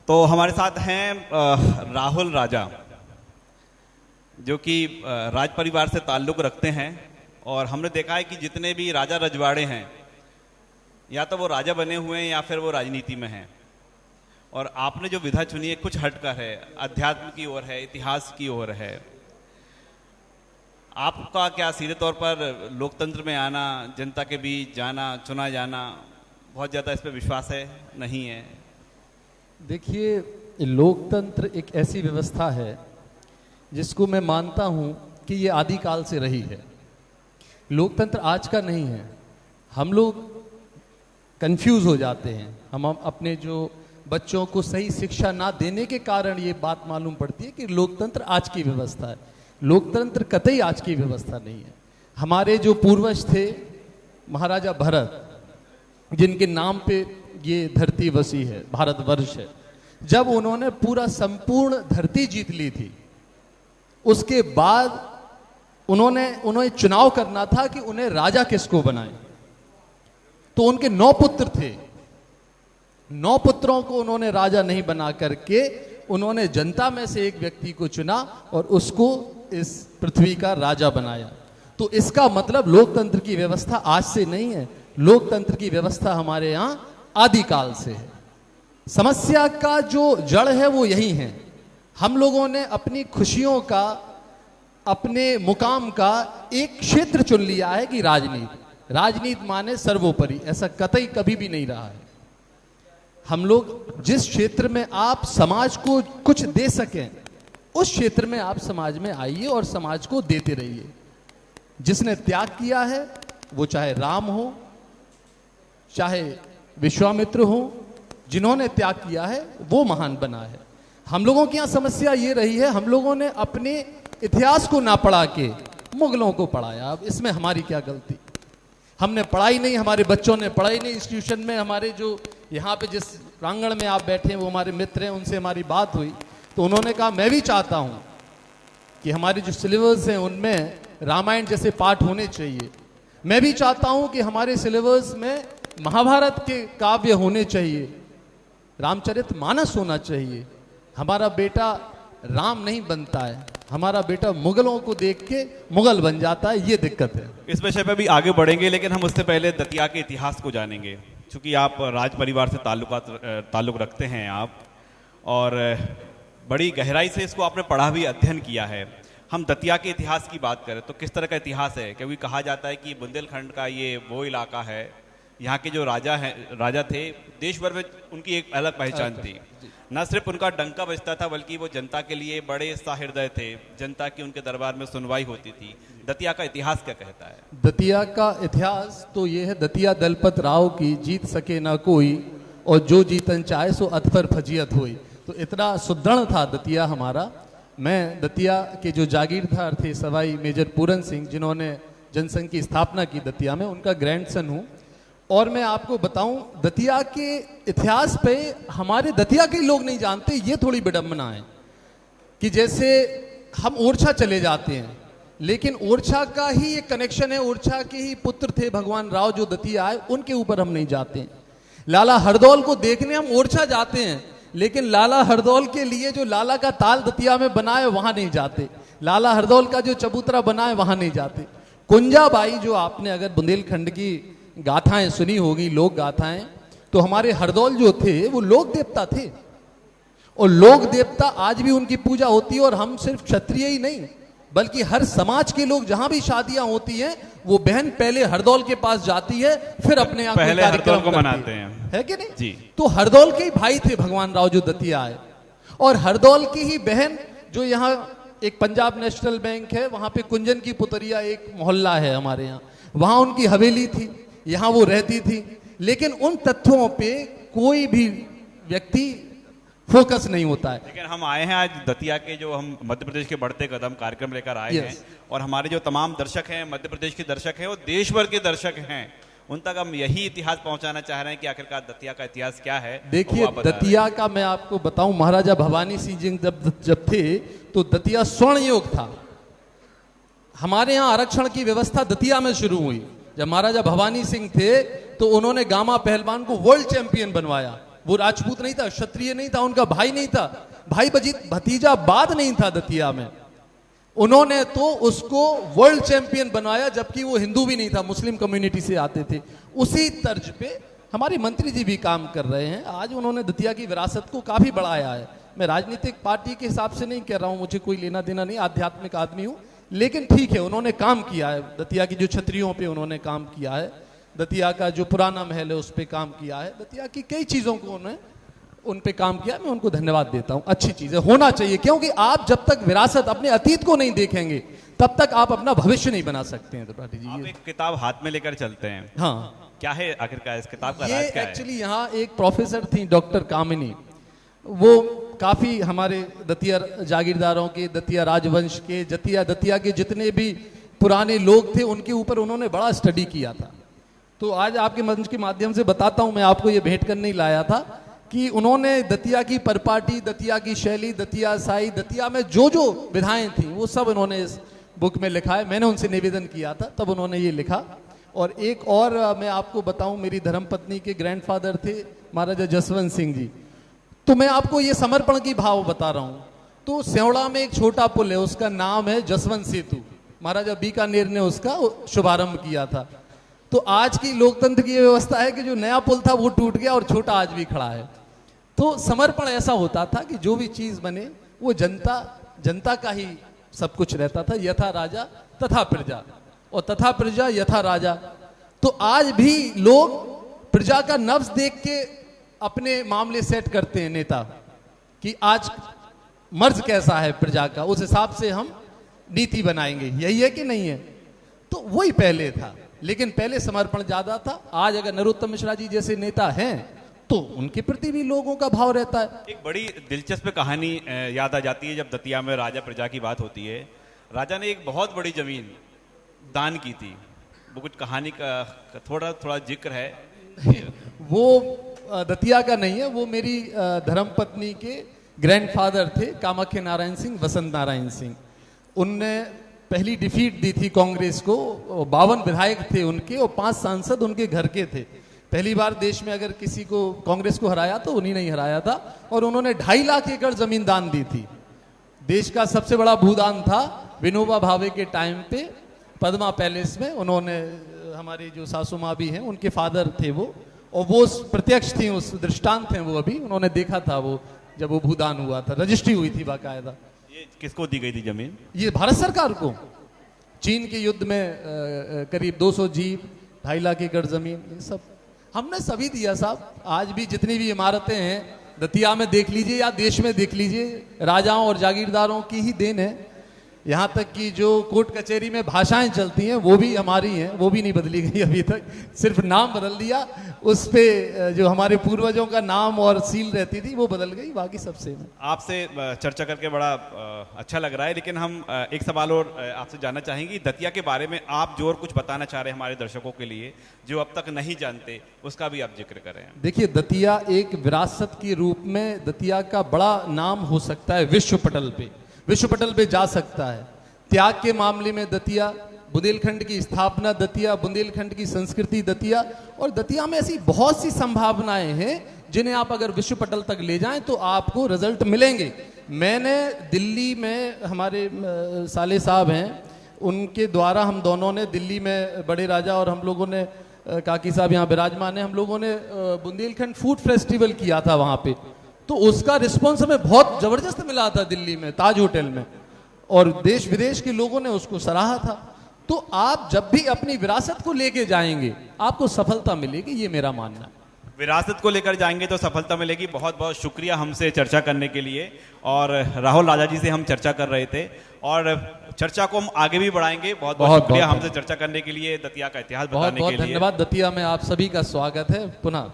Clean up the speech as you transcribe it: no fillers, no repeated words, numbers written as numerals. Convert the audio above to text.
तो हमारे साथ हैं राहुल राजा, जो कि राज परिवार से ताल्लुक़ रखते हैं। और हमने देखा है कि जितने भी राजा रजवाड़े हैं, या तो वो राजा बने हुए हैं या फिर वो राजनीति में हैं। और आपने जो विधा चुनी है कुछ हटकर है, अध्यात्म की ओर है, इतिहास की ओर है। आपका क्या सीधे तौर पर लोकतंत्र में आना, जनता के बीच जाना, चुना जाना, बहुत ज़्यादा इस पर विश्वास है, नहीं है? देखिए, लोकतंत्र एक ऐसी व्यवस्था है जिसको मैं मानता हूं कि ये आदिकाल से रही है। लोकतंत्र आज का नहीं है। हम लोग कंफ्यूज हो जाते हैं। हम अपने जो बच्चों को सही शिक्षा ना देने के कारण ये बात मालूम पड़ती है कि लोकतंत्र आज की व्यवस्था है। लोकतंत्र कतई आज की व्यवस्था नहीं है। हमारे जो पूर्वज थे, महाराजा भरत, जिनके नाम पे ये धरती बसी है, भारतवर्ष है, जब उन्होंने पूरा संपूर्ण धरती जीत ली थी, उसके बाद उन्हें चुनाव करना था कि उन्हें राजा किसको बनाए। तो उनके 9 पुत्र थे। 9 पुत्रों को उन्होंने राजा नहीं बना करके उन्होंने जनता में से एक व्यक्ति को चुना और उसको इस पृथ्वी का राजा बनाया। तो इसका मतलब लोकतंत्र की व्यवस्था आज से नहीं है। लोकतंत्र की व्यवस्था हमारे यहां आदिकाल से है। समस्या का जो जड़ है वो यही है। हम लोगों ने अपनी खुशियों का, अपने मुकाम का एक क्षेत्र चुन लिया है कि राजनीति। राजनीति माने सर्वोपरि, ऐसा कतई कभी भी नहीं रहा है। हम लोग जिस क्षेत्र में आप समाज को कुछ दे सकें, उस क्षेत्र में आप समाज में आइए और समाज को देते रहिए। जिसने त्याग किया है, वो चाहे राम हो, चाहे विश्वामित्र हो, जिन्होंने त्याग किया है वो महान बना है। हम लोगों की यहां समस्या ये रही है, हम लोगों ने अपने इतिहास को ना पढ़ा के मुगलों को पढ़ाया। अब इसमें हमारी क्या गलती? हमने पढ़ाई नहीं, हमारे बच्चों ने पढ़ाई नहीं। इंस्टीट्यूशन में हमारे जो यहाँ पे जिस प्रांगण में आप बैठे हैं वो हमारे मित्र हैं, उनसे हमारी बात हुई तो उन्होंने कहा मैं भी चाहता हूँ कि हमारे जो सिलेबस हैं उनमें रामायण जैसे पाठ होने चाहिए। मैं भी चाहता हूँ कि हमारे सिलेबस में महाभारत के काव्य होने चाहिए, रामचरितमानस होना चाहिए। हमारा बेटा राम नहीं बनता है, हमारा बेटा मुगलों को देख के मुगल बन जाता है। ये दिक्कत है। इस विषय पे भी आगे बढ़ेंगे, लेकिन हम उससे पहले दतिया के इतिहास को जानेंगे। क्योंकि आप राज परिवार से ताल्लुक रखते हैं आप, और बड़ी गहराई से इसको आपने पढ़ा भी, अध्ययन किया है। हम दतिया के इतिहास की बात करें तो किस तरह का इतिहास है? क्योंकि कहा जाता है कि बुंदेलखंड का ये वो इलाका है, यहाँ के जो राजा थे, देश भर में उनकी एक अलग पहचान थी। न सिर्फ उनका डंका बजता था, बल्कि वो जनता के लिए बड़े सहृदय थे। जनता की उनके दरबार में सुनवाई होती थी। दतिया का इतिहास क्या कहता है? दतिया का इतिहास तो ये है, दतिया दलपत राव की जीत सके ना कोई, और जो जीतन चाहे सो अत पर फजीयत हुई। तो इतना सुदृढ़ था दतिया हमारा। मैं दतिया के जो जागीरदार थे सवाई मेजर पूरन सिंह, जिन्होंने जनसंघ की स्थापना की दतिया में, उनका ग्रैंडसन हूँ। और मैं आपको बताऊं, दतिया के इतिहास पे हमारे दतिया के लोग नहीं जानते। ये थोड़ी विडंबना है कि जैसे हम ओरछा चले जाते हैं, लेकिन ओरछा का ही एक कनेक्शन है, ओरछा के ही पुत्र थे भगवान राव जो दतिया आए, उनके ऊपर हम नहीं जाते हैं। लाला हरदौल को देखने हम ओरछा जाते हैं, लेकिन लाला हरदौल के लिए जो लाला का ताल दतिया में बना है वहां नहीं जाते। लाला हरदौल का जो चबूतरा बना है वहां नहीं जाते। कुंजाबाई, जो आपने अगर बुंदेलखंड की गाथाएं सुनी होगी, लोक गाथाएं, तो हमारे हरदौल जो थे वो लोक देवता थे, और लोक देवता आज भी उनकी पूजा होती है। और हम सिर्फ क्षत्रिय ही नहीं, बल्कि हर समाज के लोग, जहां भी शादियां होती हैं, वो बहन पहले हरदौल के पास जाती है, फिर अपने यहाँ पहले हरदौल को मनाते हैं, है कि नहीं जी? तो हरदौल के ही भाई थे भगवान राव जो दतिया आए, और हरदौल की ही बहन जो यहाँ एक पंजाब नेशनल बैंक है, वहां पे कुंजन की पुतरिया एक मोहल्ला है हमारे यहाँ, वहां उनकी हवेली थी, यहां वो रहती थी। लेकिन उन तथ्यों पे कोई भी व्यक्ति फोकस नहीं होता है। लेकिन हम आए हैं आज दतिया के, जो हम मध्य प्रदेश के बढ़ते कदम कार्यक्रम लेकर आए हैं, और हमारे जो तमाम दर्शक हैं, मध्य प्रदेश के दर्शक हैं, वो देश भर के दर्शक हैं, उन तक हम यही इतिहास पहुंचाना चाह रहे हैं कि आखिरकार दतिया का इतिहास क्या है। देखिए, दतिया का मैं आपको बताऊं, महाराजा भवानी सिंह जी जब थे तो दतिया स्वर्ण युग था। हमारे यहाँ आरक्षण की व्यवस्था दतिया में शुरू हुई। जब महाराजा भवानी सिंह थे तो उन्होंने गामा पहलवान को वर्ल्ड चैंपियन बनवाया। वो राजपूत नहीं था, क्षत्रिय नहीं था, उनका भाई नहीं था, भाई भतीजा बाद नहीं था दतिया में। उन्होंने तो उसको वर्ल्ड चैंपियन बनाया, जबकि वो हिंदू भी नहीं था, मुस्लिम कम्युनिटी से आते थे। उसी तर्ज पे हमारे मंत्री जी भी काम कर रहे हैं। आज उन्होंने दतिया की विरासत को काफी बढ़ाया है। मैं राजनीतिक पार्टी के हिसाब से नहीं कह रहा हूं, मुझे कोई लेना देना नहीं, आध्यात्मिक आदमी हूं, लेकिन ठीक है, उन्होंने काम किया है। दतिया की जो छतरियों पे उन्होंने काम किया है, दतिया का जो पुराना महल है उस पर काम किया है, दतिया की कई चीजों को उन्होंने उन पे काम किया। मैं उनको धन्यवाद देता हूं। अच्छी चीज है, होना चाहिए, क्योंकि आप जब तक विरासत अपने अतीत को नहीं देखेंगे तब तक आप अपना भविष्य नहीं बना सकते हैं। त्रिपाठी जी, आप एक किताब हाथ में लेकर चलते हैं, हाँ, क्या है आखिरकार इस किताब का ये राज क्या है? एक्चुअली यहाँ एक प्रोफेसर थी डॉक्टर कामिनी, वो काफी हमारे दतिया जागीरदारों के, दतिया राजवंश के, दतिया के जितने भी पुराने लोग थे उनके ऊपर उन्होंने बड़ा स्टडी किया था। तो आज आपके मंच के माध्यम से बताता हूं, मैं आपको ये भेंट करने ही लाया था कि उन्होंने दतिया की परपाटी, दतिया की शैली, दतिया साई, दतिया में जो जो विधाएं थी वो सब उन्होंने इस बुक में लिखा है। मैंने उनसे निवेदन किया था, तब उन्होंने ये लिखा। और एक और मैं आपको बताऊं, मेरी धर्मपत्नी के ग्रैंडफादर थे महाराजा जसवंत सिंह जी। तो मैं आपको ये समर्पण की भाव बता रहा हूं। तो सेवड़ा में एक छोटा पुल है, उसका नाम है जसवंत सेतु, महाराजा बीकानेर ने उसका शुभारंभ किया था। तो आज की लोकतंत्र की व्यवस्था है कि जो नया पुल था वो टूट गया और छोटा आज भी खड़ा है। तो समर्पण ऐसा होता था कि जो भी चीज बने वो जनता का ही सब कुछ रहता था। यथा राजा तथा प्रजा, और तथा प्रजा यथा राजा। तो आज भी लोग प्रजा का नफ्स देख के अपने मामले सेट करते हैं नेता, कि आज मर्ज कैसा है प्रजा का, उस हिसाब से हम नीति बनाएंगे। यही है कि नहीं है? तो वही पहले था, लेकिन पहले समर्पण ज्यादा था। आज अगर नरोत्तम मिश्रा जी जैसे नेता हैं तो उनके प्रति भी लोगों का भाव रहता है। एक बड़ी दिलचस्प कहानी याद आ जाती है जब दतिया में राजा प्रजा की बात होती है। राजा ने एक बहुत बड़ी जमीन दान की थी, वो कुछ कहानी का थोड़ा जिक्र है। वो दतिया का नहीं है, वो मेरी धर्मपत्नी के ग्रैंडफादर थे, कामाख्या नारायण सिंह, वसंत नारायण सिंह। उनने पहली डिफीट दी थी कांग्रेस को। 52 विधायक थे उनके और 5 सांसद उनके घर के थे। पहली बार देश में अगर किसी को कांग्रेस को हराया तो उन्हीं ने ही हराया था। और उन्होंने 2.5 लाख एकड़ जमीन दान दी थी। देश का सबसे बड़ा भूदान था विनोबा भावे के टाइम पे पद्मा पैलेस में। उन्होंने, हमारी जो सासू माँ भी हैं उनके फादर थे वो, और वो प्रत्यक्ष थी, उस दृष्टांत थे वो। अभी उन्होंने देखा था वो जब वो भूदान हुआ था, रजिस्ट्री हुई थी बाकायदा। ये किसको दी गई थी जमीन? ये भारत सरकार को। चीन के युद्ध में करीब 200 जीप, 2.5 लाख एकड़ जमीन, ये सब हमने सभी दिया साहब। आज भी जितनी भी इमारतें हैं दतिया में देख लीजिए या देश में देख लीजिए, राजाओं और जागीरदारों की ही देन है। यहाँ तक कि जो कोर्ट कचहरी में भाषाएं चलती हैं वो भी हमारी हैं, वो भी नहीं बदली गई अभी तक, सिर्फ नाम बदल दिया। उस पे जो हमारे पूर्वजों का नाम और सील रहती थी वो बदल गई, बाकी सब सेम है। आपसे चर्चा करके बड़ा अच्छा लग रहा है, लेकिन हम एक सवाल और आपसे जानना चाहेंगे। दतिया के बारे में आप जो और कुछ बताना चाह रहे हैं हमारे दर्शकों के लिए जो अब तक नहीं जानते, उसका भी आप जिक्र करें। देखिए, दतिया एक विरासत के रूप में दतिया का बड़ा नाम हो सकता है, विश्व पटल पे जा सकता है। त्याग के मामले में दतिया, बुंदेलखंड की स्थापना दतिया, बुंदेलखंड की संस्कृति दतिया, और दतिया में ऐसी बहुत सी संभावनाएं हैं जिन्हें आप अगर विश्व पटल तक ले जाएं तो आपको रिजल्ट मिलेंगे। मैंने दिल्ली में, हमारे साले साहब हैं, उनके द्वारा हम दोनों ने दिल्ली में, बड़े राजा और हम लोगों ने, काकी साहब यहाँ विराजमान है, हम लोगों ने बुंदेलखंड फूड फेस्टिवल किया था वहां पे। तो उसका रिस्पॉन्स हमें बहुत जबरदस्त मिला था दिल्ली में, ताज होटल में, और देश विदेश के लोगों ने उसको सराहा था। तो आप जब भी अपनी विरासत को लेके जाएंगे आपको सफलता मिलेगी, ये मेरा मानना है। विरासत को लेकर जाएंगे तो सफलता मिलेगी। बहुत बहुत शुक्रिया हमसे चर्चा करने के लिए। और राहुल राजा जी से हम चर्चा कर रहे थे और चर्चा को हम आगे भी बढ़ाएंगे। बहुत बहुत शुक्रिया हमसे चर्चा करने के लिए, दतिया का इतिहास बताने के लिए। बहुत धन्यवाद। दतिया में आप सभी का स्वागत है पुनः।